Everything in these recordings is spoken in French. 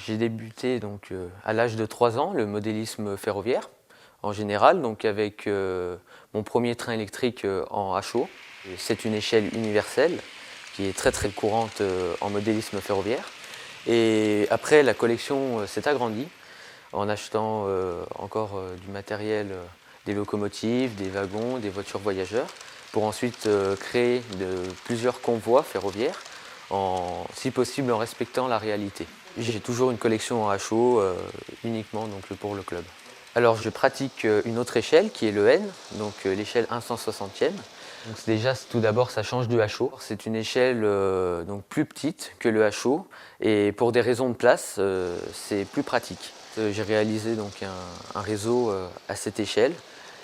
J'ai débuté à l'âge de 3 ans le modélisme ferroviaire en général, donc avec mon premier train électrique en HO. C'est une échelle universelle qui est très très courante en modélisme ferroviaire. Et après, la collection s'est agrandie en achetant encore du matériel, des locomotives, des wagons, des voitures voyageurs, pour ensuite créer plusieurs convois ferroviaires, si possible en respectant la réalité. J'ai toujours une collection en HO uniquement pour le club. Alors je pratique une autre échelle qui est le N, donc l'échelle 1/160e. Donc tout d'abord ça change du HO. C'est une échelle plus petite que le HO et pour des raisons de place c'est plus pratique. J'ai réalisé un réseau à cette échelle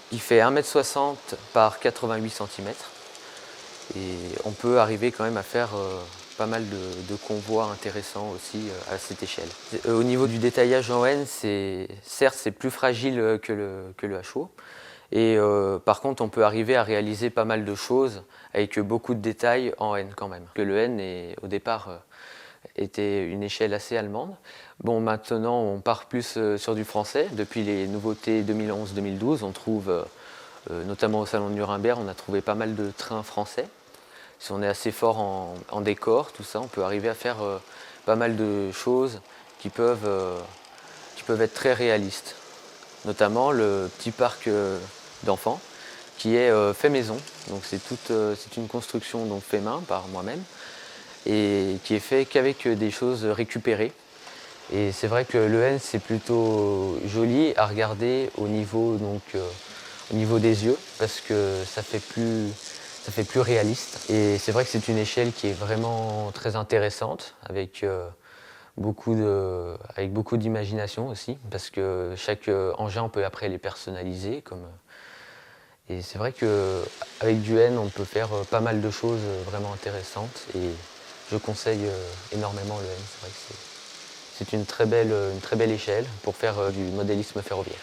qui fait 1,60 m par 88 cm et on peut arriver quand même à faire pas mal de convois intéressants aussi à cette échelle. Au niveau du détaillage en N, certes c'est plus fragile que le HO, et par contre on peut arriver à réaliser pas mal de choses avec beaucoup de détails en N quand même. Le N au départ était une échelle assez allemande. Bon, maintenant on part plus sur du français. Depuis les nouveautés 2011-2012, on trouve notamment au salon de Nuremberg, on a trouvé pas mal de trains français. Si on est assez fort en décor, tout ça, on peut arriver à faire pas mal de choses qui peuvent être très réalistes. Notamment le petit parc d'enfants qui est fait maison. Donc c'est une construction fait main par moi-même et qui est fait qu'avec des choses récupérées. Et c'est vrai que le N c'est plutôt joli à regarder au niveau des yeux parce que ça fait plus réaliste. Et c'est vrai que c'est une échelle qui est vraiment très intéressante avec beaucoup d'imagination aussi, parce que chaque engin on peut après les personnaliser. Et c'est vrai qu'avec du N on peut faire pas mal de choses vraiment intéressantes et je conseille énormément le N. C'est vrai que c'est une très belle échelle pour faire du modélisme ferroviaire.